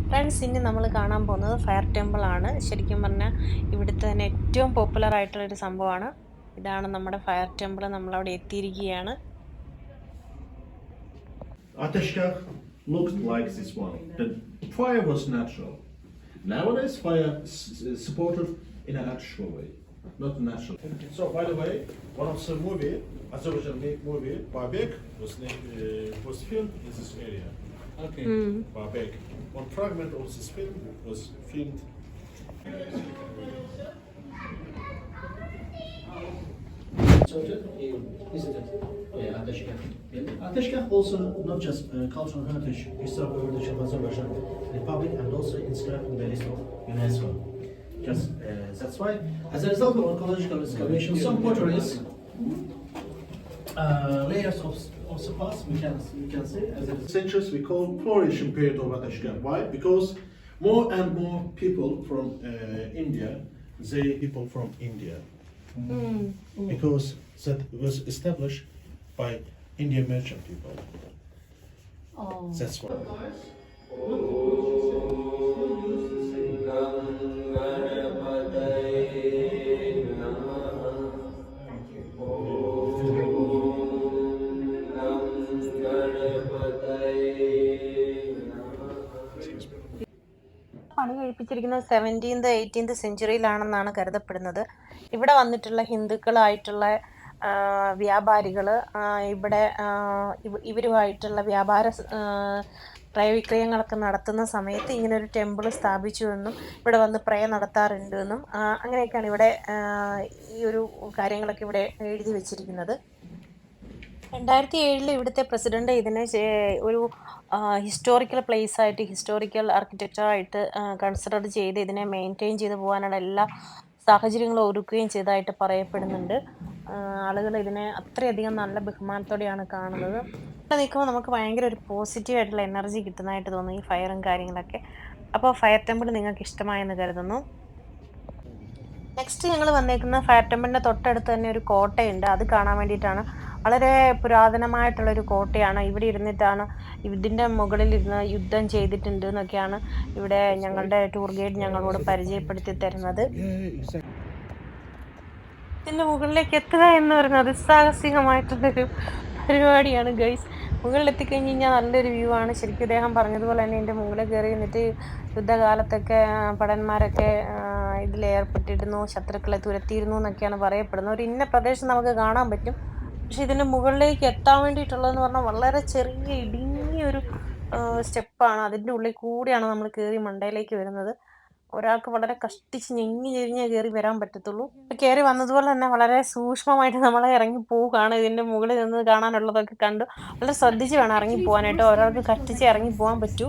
Friends, ഇനി നമ്മൾ കാണാൻ പോകുന്നത് ഫയർ ടെമ്പിൾ ആണ്. ശരിക്കും പറഞ്ഞാൽ ഇവിടുത്തെ തന്നെ ഏറ്റവും പോപ്പുലർ ആയിട്ടുള്ളൊരു സംഭവമാണ്. ഇതാണ് നമ്മുടെ ഫയർ ടെമ്പിൾ. നമ്മളവിടെ എത്തിയിരിക്കുകയാണ്. Ateshgah looked like this one. The fire was natural. Nowadays, fire is supported in a artificial way, not natural. So, by the way, one of the movie, Azerbaijan movie, Babek, was filmed in this area. Okay. Babek. One fragment of this film was filmed. Ateshgah also not just cultural heritage, historical heritage of Azerbaijan Republic, and also inscribed in the list of UNESCO. That's why, as a result of archaeological excavation, some potteries, layers of surpass we can say as a Centuries we call flourishing period of Ateshgah. Why? Because more and more people from India, because that was established by Indian merchant people. Oh. That's why. പണി കഴിപ്പിച്ചിരിക്കുന്നത് 17th 18th സെഞ്ചുറിയിലാണെന്നാണ് കരുതപ്പെടുന്നത്. ഇവിടെ വന്നിട്ടുള്ള ഹിന്ദുക്കളായിട്ടുള്ള വ്യാപാരികൾ ഇവിടെ ഇവരുമായിട്ടുള്ള വ്യാപാര ക്രയവിക്രയങ്ങളൊക്കെ നടത്തുന്ന സമയത്ത് ഇങ്ങനൊരു ടെമ്പിൾ സ്ഥാപിച്ചു എന്നും ഇവിടെ വന്ന് പ്രേ നടത്താറുണ്ട് എന്നും അങ്ങനെയൊക്കെയാണ് ഇവിടെ ഈ ഒരു കാര്യങ്ങളൊക്കെ ഇവിടെ എഴുതി വെച്ചിരിക്കുന്നത്. 2007 ഇവിടുത്തെ പ്രസിഡന്റ് ഇതിനെ ഒരു ഹിസ്റ്റോറിക്കൽ പ്ലേസ് ആയിട്ട്, ഹിസ്റ്റോറിക്കൽ ആർക്കിടെക്ചറായിട്ട് കൺസിഡർ ചെയ്ത് ഇതിനെ മെയിൻറ്റെയിൻ ചെയ്ത് പോകാനുള്ള എല്ലാ സാഹചര്യങ്ങളും ഒരുക്കുകയും ചെയ്തതായിട്ട് പറയപ്പെടുന്നുണ്ട്. ആളുകൾ ഇതിനെ അത്രയധികം നല്ല ബഹുമാനത്തോടെയാണ് കാണുന്നത്. ഇവിടെ നിൽക്കുമ്പോൾ നമുക്ക് ഭയങ്കര ഒരു പോസിറ്റീവ് ആയിട്ടുള്ള എനർജി കിട്ടുന്നതായിട്ട് തോന്നും ഈ ഫയറും കാര്യങ്ങളൊക്കെ. അപ്പോൾ ഫയർ ടെമ്പിൾ നിങ്ങൾക്ക് ഇഷ്ടമായെന്ന് കരുതുന്നു. നെക്സ്റ്റ് ഞങ്ങൾ വന്നേക്കുന്ന ഫയർ ടെമ്പിളിൻ്റെ തൊട്ടടുത്ത് തന്നെ ഒരു കോട്ടയുണ്ട്. അത് കാണാൻ വേണ്ടിയിട്ടാണ്. വളരെ പുരാതനമായിട്ടുള്ളൊരു കോട്ടയാണ്. ഇവിടെ ഇരുന്നിട്ടാണ് ഇതിൻ്റെ മുകളിലിരുന്ന് യുദ്ധം ചെയ്തിട്ടുണ്ട് എന്നൊക്കെയാണ് ഇവിടെ ഞങ്ങളുടെ ടൂർ ഗൈഡ് ഞങ്ങളോട് പരിചയപ്പെടുത്തി തരുന്നത്. ഇതിൻ്റെ മുകളിലേക്ക് എത്തുക എന്ന് പറയുന്നത് അതിസാഹസികമായിട്ടുള്ളൊരു പരിപാടിയാണ് ഗൈസ്. മുകളിലെത്തിക്കഴിഞ്ഞ് കഴിഞ്ഞാൽ നല്ലൊരു വ്യൂ ആണ്. ശരിക്കും അദ്ദേഹം പറഞ്ഞതുപോലെ തന്നെ ഇതിൻ്റെ മുകളിൽ കയറി നിന്നിട്ട് യുദ്ധകാലത്തൊക്കെ ഭടന്മാരൊക്കെ ഇതിലേർപ്പെട്ടിരുന്നു, ശത്രുക്കളെ തുരത്തിയിരുന്നു എന്നൊക്കെയാണ് പറയപ്പെടുന്നത്. ഒരു ഇന്ന പ്രദേശം നമുക്ക് കാണാൻ പറ്റും. പക്ഷെ ഇതിൻ്റെ മുകളിലേക്ക് എത്താൻ വേണ്ടിയിട്ടുള്ളതെന്ന് പറഞ്ഞാൽ വളരെ ചെറിയ ഇടുങ്ങിയൊരു സ്റ്റെപ്പാണ്. അതിൻ്റെ ഉള്ളിൽ കൂടിയാണ് നമ്മൾ കയറി മണ്ടയിലേക്ക് വരുന്നത്. ഒരാൾക്ക് വളരെ കഷ്ടിച്ച് ഞെങ്ങി ഞെരിഞ്ഞേ കയറി വരാൻ പറ്റത്തുള്ളൂ. കയറി വന്നതുപോലെ തന്നെ വളരെ സൂക്ഷ്മമായിട്ട് നമ്മൾ ഇറങ്ങി പോവുകയാണ്. ഇതിൻ്റെ മുകളിൽ നിന്ന് കാണാനുള്ളതൊക്കെ കണ്ട് വളരെ ശ്രദ്ധിച്ച് വേണം ഇറങ്ങി പോകാനായിട്ട്. ഒരാൾക്ക് കഷ്ടിച്ച് ഇറങ്ങി പോകാൻ പറ്റൂ.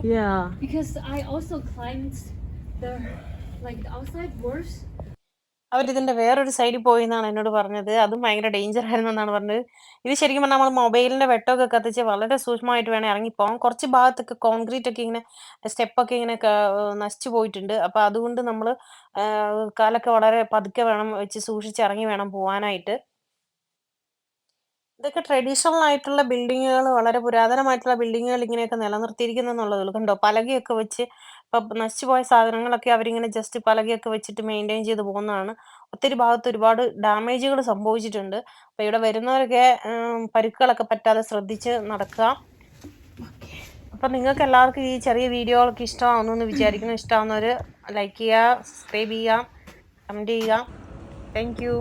അവരിതിൻ്റെ വേറൊരു സൈഡിൽ പോയി എന്നാണ് എന്നോട് പറഞ്ഞത്. അതും ഭയങ്കര ഡേഞ്ചർ ആയിരുന്നു എന്നാണ് പറഞ്ഞത്. ഇത് ശരിക്കും പറഞ്ഞാൽ നമ്മൾ മൊബൈലിൻ്റെ വെട്ടമൊക്കെ കത്തിച്ച് വളരെ സൂക്ഷ്മമായിട്ട് വേണം ഇറങ്ങിപ്പോകാൻ. കുറച്ച് ഭാഗത്തൊക്കെ കോൺക്രീറ്റ് ഒക്കെ ഇങ്ങനെ സ്റ്റെപ്പൊക്കെ ഇങ്ങനെ നശിച്ചു പോയിട്ടുണ്ട്. അപ്പോൾ അതുകൊണ്ട് നമ്മൾ കാലൊക്കെ വളരെ പതുക്കെ വേണം വെച്ച് സൂക്ഷിച്ച് ഇറങ്ങി വേണം പോകാനായിട്ട്. ഇതൊക്കെ ട്രഡീഷണൽ ആയിട്ടുള്ള ബിൽഡിങ്ങുകൾ, വളരെ പുരാതനമായിട്ടുള്ള ബിൽഡിങ്ങുകൾ ഇങ്ങനെയൊക്കെ നിലനിർത്തിയിരിക്കുന്നു എന്നുള്ളതുള്ളൂ. കണ്ടോ, പലകയൊക്കെ വെച്ച് ഇപ്പം നശിച്ചുപോയ സാധനങ്ങളൊക്കെ അവരിങ്ങനെ ജസ്റ്റ് പലകയൊക്കെ വെച്ചിട്ട് മെയിൻറ്റെയിൻ ചെയ്ത് പോകുന്നതാണ്. ഒത്തിരി ഭാഗത്ത് ഒരുപാട് ഡാമേജുകൾ സംഭവിച്ചിട്ടുണ്ട്. അപ്പോൾ ഇവിടെ വരുന്നവരൊക്കെ പരുക്കുകളൊക്കെ പറ്റാതെ ശ്രദ്ധിച്ച് നടക്കുക. അപ്പം നിങ്ങൾക്ക് എല്ലാവർക്കും ഈ ചെറിയ വീഡിയോകളൊക്കെ ഇഷ്ടമാവുന്നു എന്ന് വിചാരിക്കുന്നു. ഇഷ്ടമാവുന്നവർ ലൈക്ക് ചെയ്യുക, സബ്സ്ക്രൈബ് ചെയ്യുക, കമൻറ്റ് ചെയ്യുക. Thank you.